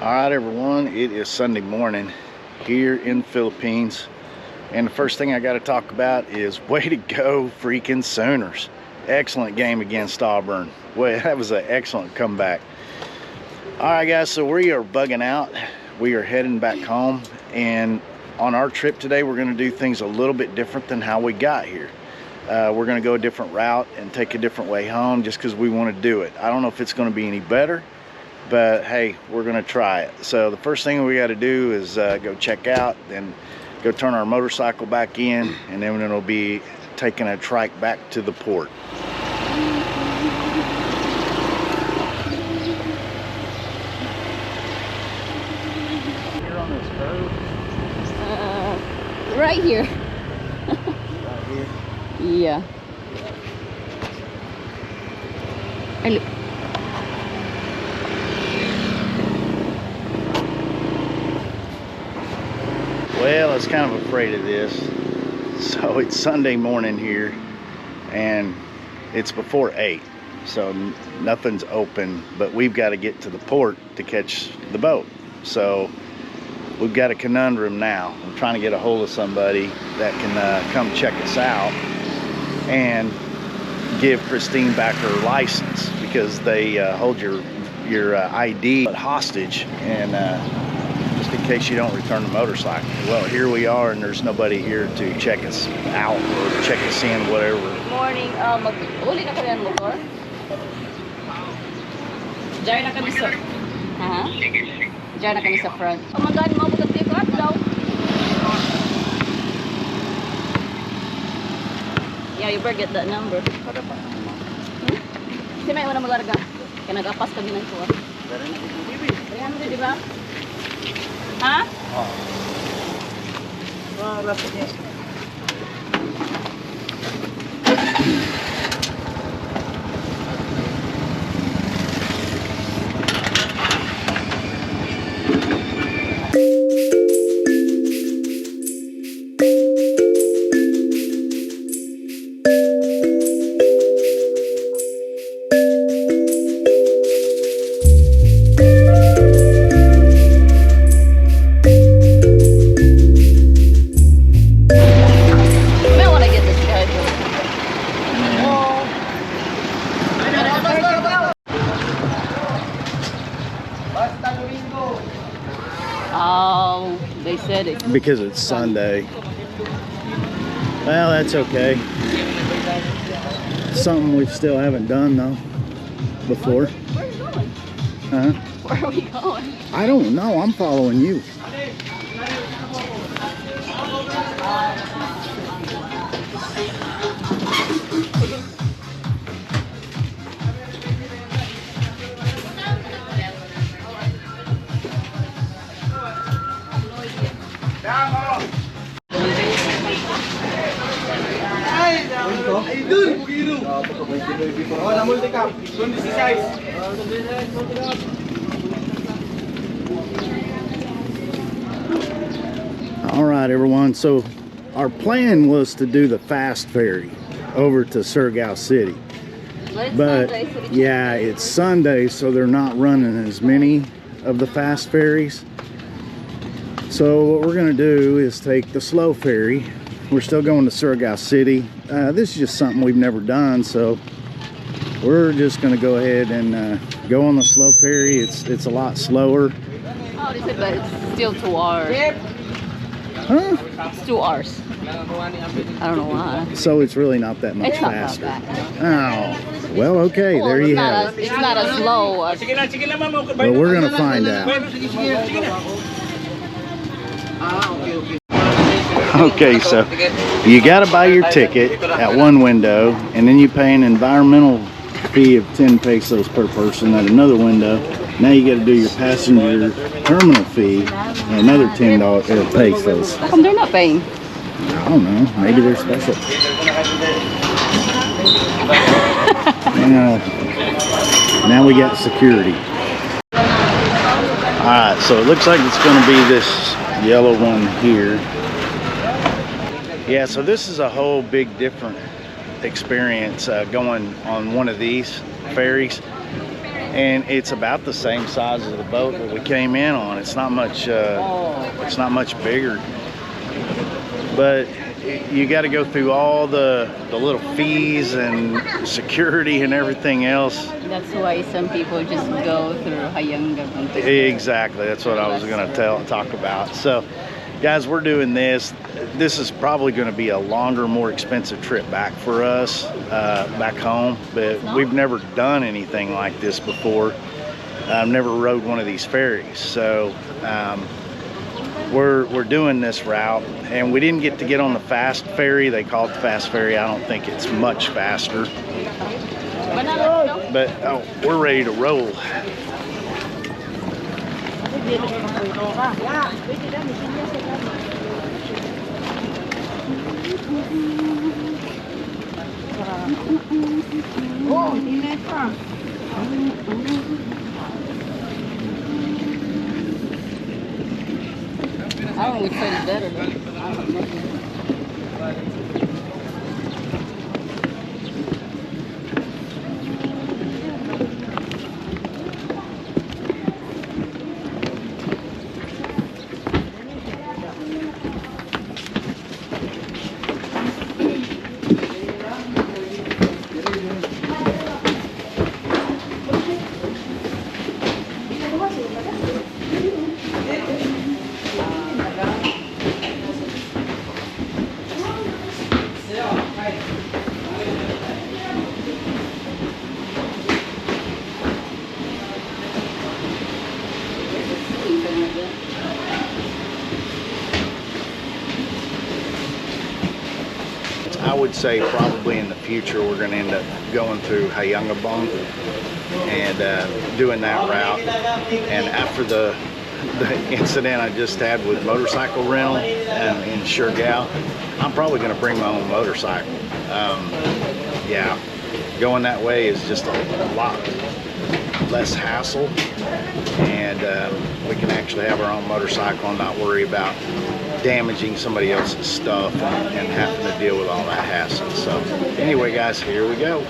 All right, everyone, it is Sunday morning here in the Philippines, and the first thing I got to talk about is way to go freaking Sooners. Excellent game against Auburn. Well, that was an excellent comeback. All right, guys, so we are bugging out. We are heading back home, and on our trip today we're going to do things a little bit different than how we got here. We're going to go a different route and take a different way home just because we want to do it. I don't know if it's going to be any better, but hey, we're gonna try it. So the first thing we got to do is go check out, then go turn our motorcycle back in, and then it'll be taking a trike back to the port. Here on this curve? Right here. Right here? Yeah. Hey, look. Well, I was kind of afraid of this. So it's Sunday morning here, and it's before 8, so nothing's open, but we've got to get to the port to catch the boat. So we've got a conundrum now. I'm trying to get a hold of somebody that can come check us out and give Christine back her license, because they hold your ID hostage, and just in case you don't return the motorcycle. Well, here we are, and there's nobody here to check us out or check us in, whatever. Good morning. Uli na kami ang motor. Diyan na kami sa... Diyan na kami sa front. Pamagaan mo ako take up daw. Yeah, you better get that number. Kasi may una malarga. Kaya nag-apas kami ng tuwa. 300, di ba? Ha? Oh, they said it. Because it's Sunday. Well, that's okay. Something we still haven't done, though, before. Where are you going? Huh? Where are we going? I don't know. I'm following you. All right, everyone, so our plan was to do the fast ferry over to Siargao City, but yeah, it's Sunday, so they're not running as many of the fast ferries. So what we're going to do is take the slow ferry. We're still going to Siargao City. This is just something we've never done, so we're just going to go ahead and go on the slow ferry. It's a lot slower. Oh, they said, but it's still 2 hours. Huh? It's 2 hours. I don't know why. So it's really not that much It's not faster. that bad. Oh, well, okay, there you have it. It's not as slow as... Well, we're going to find out. Okay, so you got to buy your ticket at one window, and then you pay an environmental fee of 10 pesos per person at another window. Now you got to do your passenger terminal fee, another $10 pesos. How come they're not paying? I don't know. Maybe they're special. Now we got security. All right, so it looks like it's going to be this yellow one here. Yeah, so this is a whole big different experience going on one of these ferries. and it's about the same size as the boat that we came in on. It's not much bigger, but you got to go through all the little fees and security and everything else. That's why some people just go through Hayanga. Exactly, that's what I was going to talk about. So guys, we're doing this. This is probably going to be a longer, more expensive trip back for us, back home. But we've never done anything like this before. I've never rode one of these ferries. So we're doing this route. And we didn't get to get on the fast ferry. They call it the fast ferry. I don't think it's much faster. But oh, we're ready to roll. Oh, ini kan. I don't know which side is better, but I don't know. I would say probably in the future we're going to end up going through Hayangabong and doing that route. And after the incident I just had with motorcycle rental in Siargao, I'm probably going to bring my own motorcycle. Yeah, going that way is just a lot less hassle, and we can actually have our own motorcycle and not worry about damaging somebody else's stuff and having to deal with all that hassle. So anyway guys, here we go.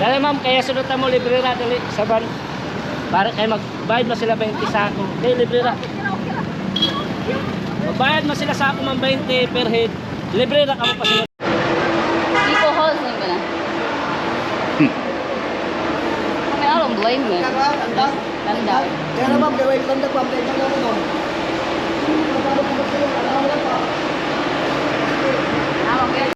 Dali ma'am, kaya sunutan mo libre ra dali sa van. Para kay magbayad mo sila 20 sa ako. Dali libre ra. Magbayad mo sila sa ako ma'am 20 per head. Libre ra kamo pa sila. Eco halls na ba na? I don't blame me. Tanda. Kaya na ma'am, gawin lang na ma'am, kaya na ma'am. Ah, okay.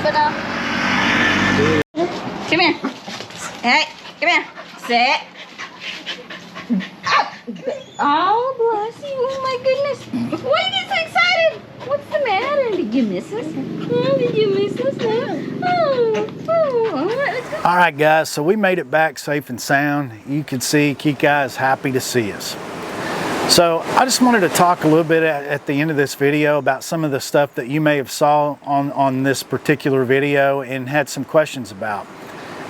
ba na? Come here. Hey, come here. Sit. Oh, bless you. Oh, my goodness. Why are you so excited? What's the matter? Did you miss us? Oh, did you miss us? Oh, all right, let's go. All right, guys, so we made it back safe and sound. You can see Kika is happy to see us. So I just wanted to talk a little bit at the end of this video about some of the stuff that you may have saw on this particular video and had some questions about.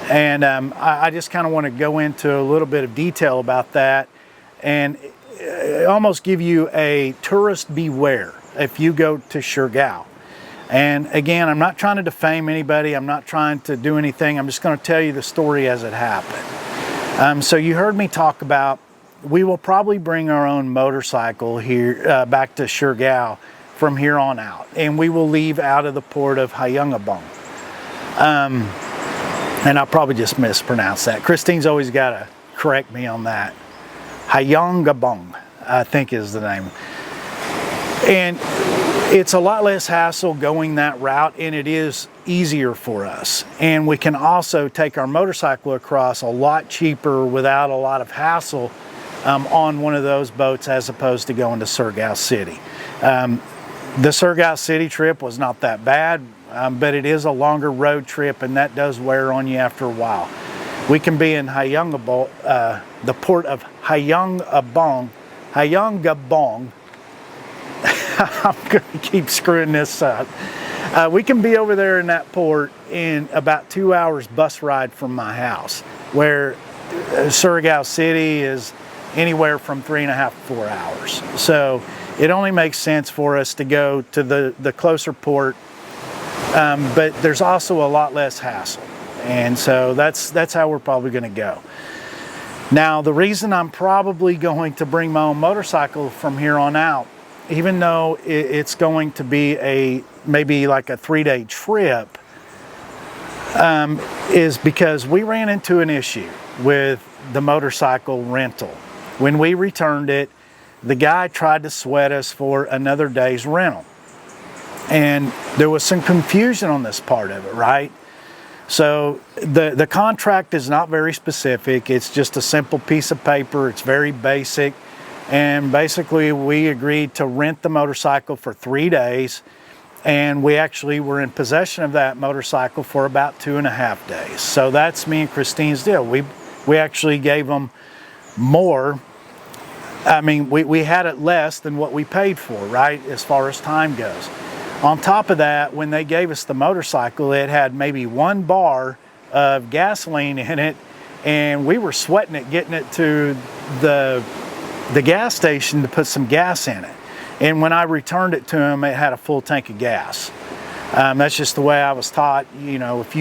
And I just kind of want to go into a little bit of detail about that and almost give you a tourist beware if you go to Siargao. And again, I'm not trying to defame anybody. I'm not trying to do anything. I'm just going to tell you the story as it happened. So you heard me talk about we will probably bring our own motorcycle here back to Siargao from here on out. And we will leave out of the port of Siargao. And I'll probably just mispronounce that. Christine's always got to correct me on that. Siargao, I think is the name. And it's a lot less hassle going that route, and it is easier for us. And we can also take our motorcycle across a lot cheaper without a lot of hassle on one of those boats as opposed to going to Siargao City. The Siargao City trip was not that bad. But it is a longer road trip, and that does wear on you after a while. We can be in Siargao, the port of Siargao. I'm going to keep screwing this up. We can be over there in that port in about 2 hours bus ride from my house, where Siargao City is anywhere from 3.5 to 4 hours. So it only makes sense for us to go to the closer port. But there's also a lot less hassle, and so that's how we're probably going to go. Now, the reason I'm probably going to bring my own motorcycle from here on out, even though it's going to be maybe like a 3-day trip, is because we ran into an issue with the motorcycle rental. When we returned it, the guy tried to sweat us for another day's rental. And there was some confusion on this part of it, right? So the contract is not very specific. It's just a simple piece of paper. It's very basic. And basically we agreed to rent the motorcycle for 3 days. And we actually were in possession of that motorcycle for about 2.5 days. So that's me and Christine's deal. We actually gave them more. I mean, we had it less than what we paid for, right? As far as time goes. On top of that, when they gave us the motorcycle, it had maybe 1 bar of gasoline in it, and we were sweating it getting it to the gas station to put some gas in it. And when I returned it to them, it had a full tank of gas. That's just the way I was taught. You know, if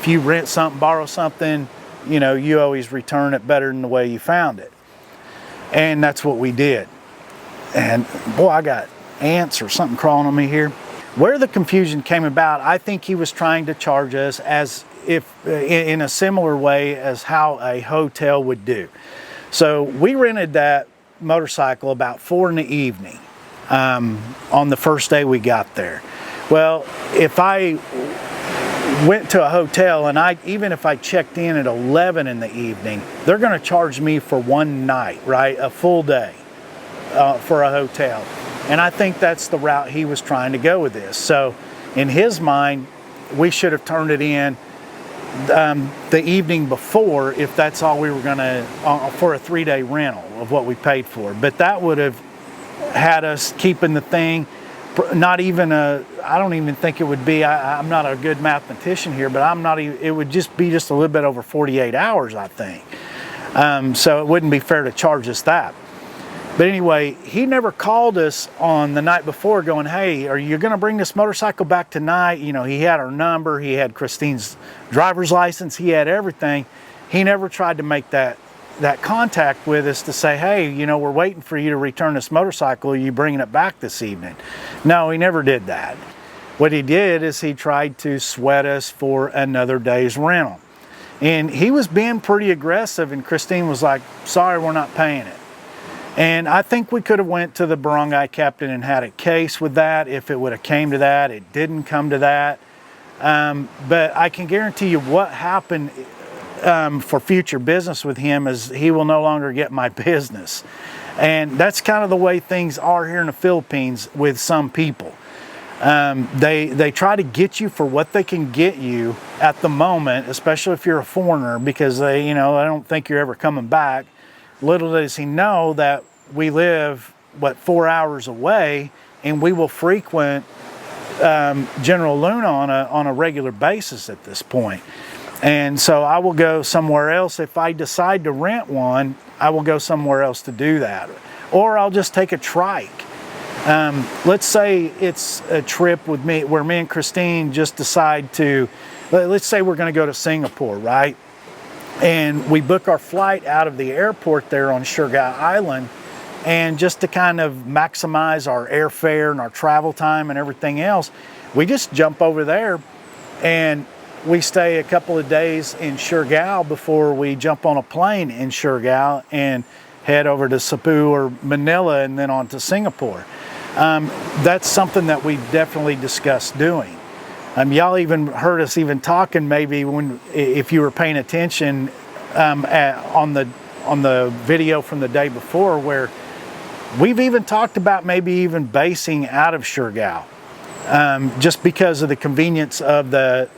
you rent something, borrow something, you know, you always return it better than the way you found it. And that's what we did. And boy, I got ants or something crawling on me here. Where the confusion came about, I think he was trying to charge us as if in a similar way as how a hotel would do. So we rented that motorcycle about 4 in the evening on the first day we got there. Well, if I went to a hotel and even if I checked in at 11 in the evening, they're going to charge me for 1 night, right? A full day for a hotel. And I think that's the route he was trying to go with this. So in his mind, we should have turned it in the evening before if that's all we were going to, for a 3-day rental of what we paid for. But that would have had us keeping the thing, not even I don't even think it would be, I'm not a good mathematician here, but it would just be just a little bit over 48 hours, I think. So it wouldn't be fair to charge us that. But anyway, he never called us on the night before going, hey, are you going to bring this motorcycle back tonight? You know, he had our number. He had Christine's driver's license. He had everything. He never tried to make that contact with us to say, hey, you know, we're waiting for you to return this motorcycle. Are you bringing it back this evening? No, he never did that. What he did is he tried to sweat us for another day's rental. And he was being pretty aggressive, and Christine was like, sorry, we're not paying it. And I think we could have went to the barangay captain and had a case with that if it would have came to that. It didn't come to that. But I can guarantee you what happened for future business with him is he will no longer get my business. And that's kind of the way things are here in the Philippines with some people. They try to get you for what they can get you at the moment, especially if you're a foreigner, because they don't think you're ever coming back. Little does he know that we live 4 hours away, and we will frequent General Luna on a regular basis at this point. And so I will go somewhere else. If I decide to rent one, I will go somewhere else to do that, or I'll just take a trike. Let's say it's a trip with me where me and Christine just decide to, let's say we're going to go to Singapore, right? And we book our flight out of the airport there on Siargao Island, and just to kind of maximize our airfare and our travel time and everything else, we just jump over there and we stay a couple of days in Siargao before we jump on a plane in Siargao and head over to Cebu or Manila and then on to Singapore. That's something that we definitely discussed doing. Y'all even heard us even talking maybe if you were paying attention on the video from the day before, where we've even talked about maybe even basing out of Siargao, just because of the convenience of the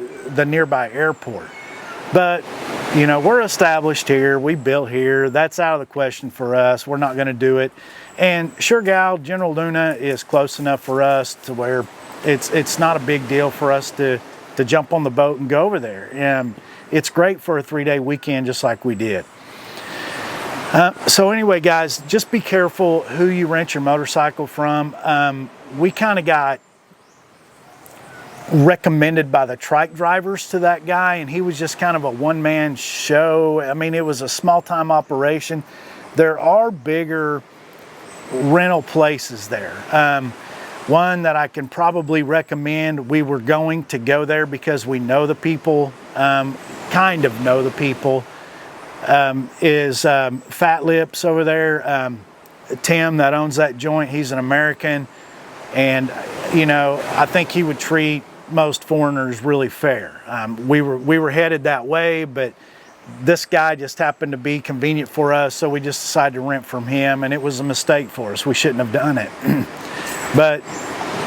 nearby airport. But we're established here, we built here, that's out of the question for us. We're not going to do it. And Siargao, General Luna is close enough for us to where it's not a big deal for us to jump on the boat and go over there. It's great for a 3-day weekend just like we did. So anyway, guys, just be careful who you rent your motorcycle from. We kind of got recommended by the trike drivers to that guy, and he was just kind of a one-man show. I mean, it was a small-time operation. There are bigger rental places there. One that I can probably recommend, we were going to go there because we know the people, kind of know the people, is Fat Lips over there. Tim that owns that joint, he's an American, and I think he would treat most foreigners really fair. We were headed that way, but this guy just happened to be convenient for us, so we just decided to rent from him, and it was a mistake for us. We shouldn't have done it. But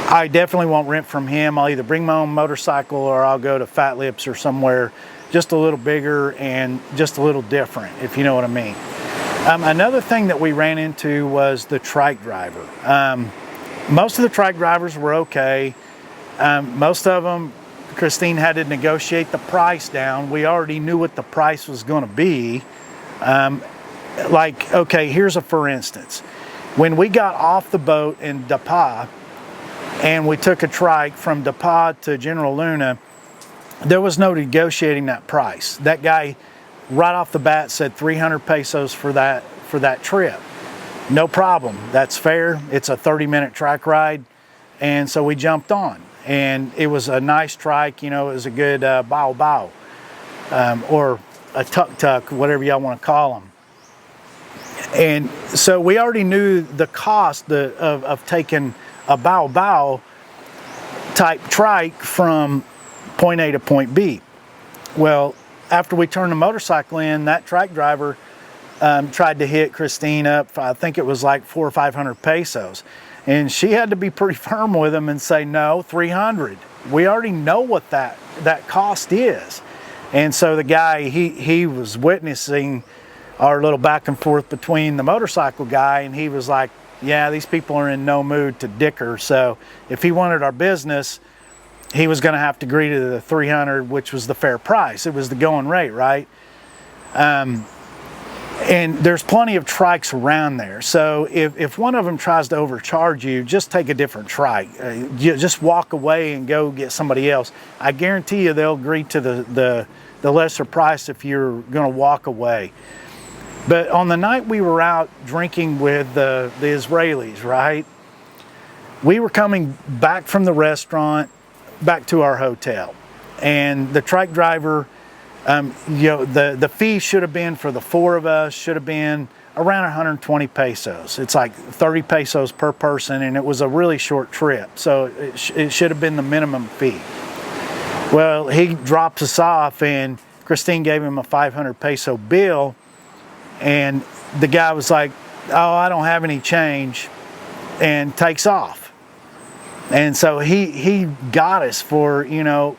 I definitely won't rent from him. I'll either bring my own motorcycle or I'll go to Fat Lips or somewhere just a little bigger and just a little different, if you know what I mean. Another thing that we ran into was the trike driver. Most of the trike drivers were okay. Most of them, Christine had to negotiate the price down. We already knew what the price was going to be. Okay, here's a for instance. When we got off the boat in Dapa and we took a trike from Dapa to General Luna, there was no negotiating that price. That guy right off the bat said 300 pesos for that trip. No problem, that's fair. It's a 30-minute trike ride. And so we jumped on. And it was a nice trike, it was a good bao, or a tuk-tuk, whatever y'all want to call them. And so we already knew the cost of taking a bao type trike from point A to point B. Well, after we turned the motorcycle in, that trike driver tried to hit Christine up, I think it was like 400 or 500 pesos. And she had to be pretty firm with him and say, no, 300. We already know what that cost is. And so the guy, he was witnessing our little back and forth between the motorcycle guy, and he was like, yeah, these people are in no mood to dicker. So if he wanted our business, he was going to have to agree to the 300, which was the fair price. It was the going rate, right? And there's plenty of trikes around there. So if one of them tries to overcharge you, just take a different trike. Just walk away and go get somebody else. I guarantee you they'll agree to the lesser price if you're going to walk away. But on the night we were out drinking with the Israelis, right? We were coming back from the restaurant back to our hotel. And the trike driver, the fee should have been for the four of us, should have been around 120 pesos. It's like 30 pesos per person, and it was a really short trip. So it should have been the minimum fee. Well, he drops us off, and Christine gave him a 500 peso bill, and the guy was like, "Oh, I don't have any change," and takes off. And so he got us for, you know,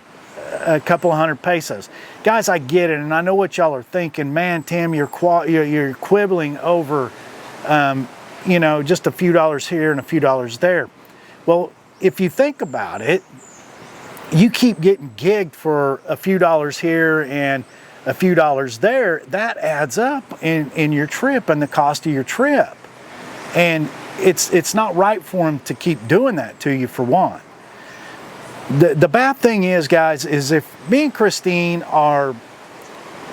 a couple of hundred pesos. Guys, I get it, and I know what y'all are thinking. Man, Tim, you're quibbling over, you know, just a few dollars here and a few dollars there. Well, if you think about it, you keep getting gigged for a few dollars here and a few dollars there. That adds up in your trip and the cost of your trip. And it's not right for them to keep doing that to you, for one. The bad thing is, guys, is if me and Christine are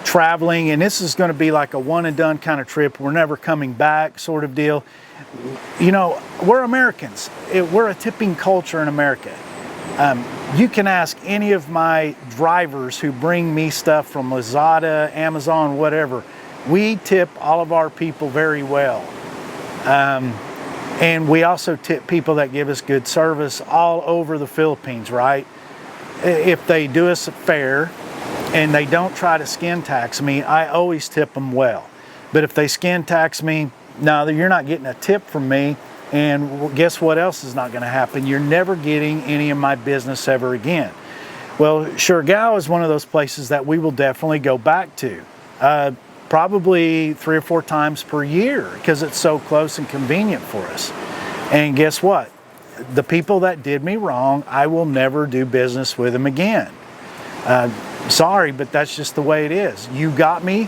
traveling and this is going to be like a one and done kind of trip, we're never coming back sort of deal. You know, we're Americans. We're a tipping culture in America. You can ask any of my drivers who bring me stuff from Lazada, Amazon, whatever. We tip all of our people very well. And we also tip people that give us good service all over the Philippines, right? If they do us fair and they don't try to skin tax me, I always tip them well. But if they skin tax me, no, you're not getting a tip from me. And guess what else is not going to happen? You're never getting any of my business ever again. Well, Siargao is one of those places that we will definitely go back to. Probably 3 or 4 times per year because it's so close and convenient for us. And guess what? The people that did me wrong, I will never do business with them again. Sorry, but that's just the way it is. You got me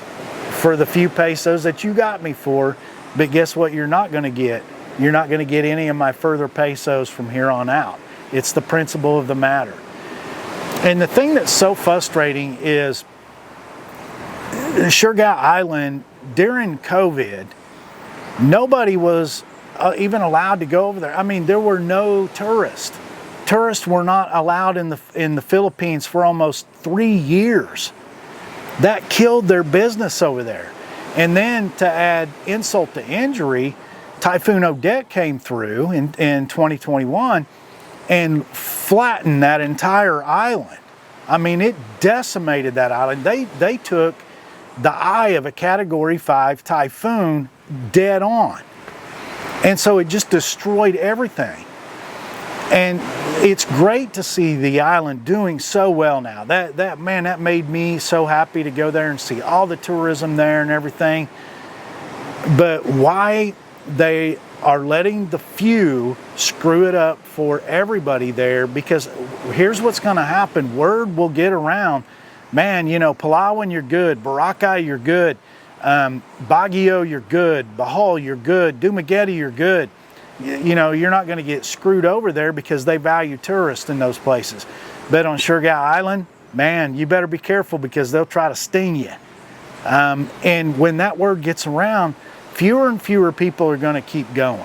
for the few pesos that you got me for, but guess what you're not going to get? You're not going to get any of my further pesos from here on out. It's the principle of the matter. And the thing that's so frustrating is Siargao Island, during COVID, nobody was even allowed to go over there. I mean, there were no tourists. Tourists were not allowed in the Philippines for almost 3 years. That killed their business over there. And then to add insult to injury, Typhoon Odette came through in 2021 and flattened that entire island. I mean, it decimated that island. They took the eye of a Category 5 typhoon dead on. And so it just destroyed everything. And it's great to see the island doing so well now. That made me so happy to go there and see all the tourism there and everything. But why they are letting the few screw it up for everybody there? Because here's what's going to happen. Word will get around. Man, you know, Palawan, you're good. Boracay, you're good. Baguio, you're good. Bohol, you're good. Dumaguete, you're good. You know, you're not going to get screwed over there because they value tourists in those places. But on Siargao Island, man, you better be careful because they'll try to sting you. And when that word gets around, fewer and fewer people are going to keep going.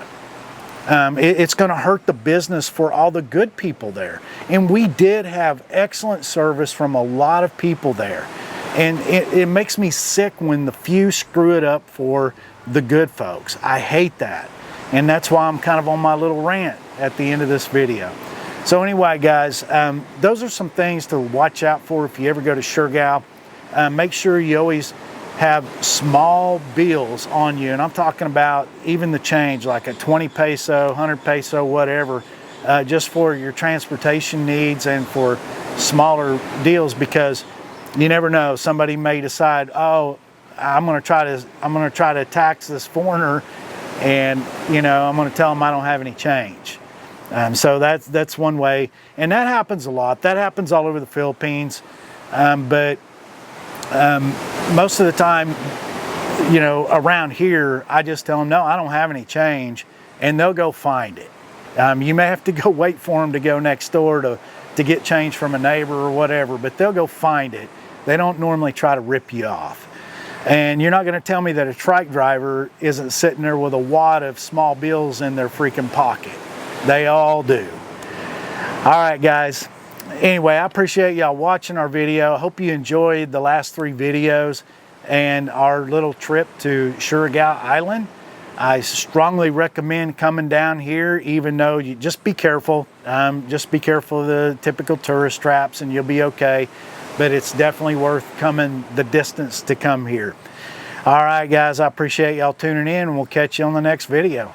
It's going to hurt the business for all the good people there. And we did have excellent service from a lot of people there. And it makes me sick when the few screw it up for the good folks. I hate that. And that's why I'm kind of on my little rant at the end of this video. So anyway, guys, those are some things to watch out for if you ever go to Siargao. Make sure you always have small bills on you, and I'm talking about even the change, like a 20 peso, 100 peso, whatever, just for your transportation needs and for smaller deals, because you never know, somebody may decide, oh, I'm going to try to tax this foreigner, and you know, I'm going to tell them I don't have any change. So that's one way, and that happens a lot. That happens all over the Philippines, but most of the time, you know, around here, I just tell them, no, I don't have any change, and they'll go find it. You may have to go wait for them to go next door to get change from a neighbor or whatever, but they'll go find it. They don't normally try to rip you off. And you're not going to tell me that a trike driver isn't sitting there with a wad of small bills in their freaking pocket. They all do. All right, guys. Anyway, I appreciate y'all watching our video. I hope you enjoyed the last 3 videos and our little trip to Siargao Island. I strongly recommend coming down here, even though you just be careful. Just be careful of the typical tourist traps and you'll be okay. But it's definitely worth coming the distance to come here. All right, guys, I appreciate y'all tuning in, and we'll catch you on the next video.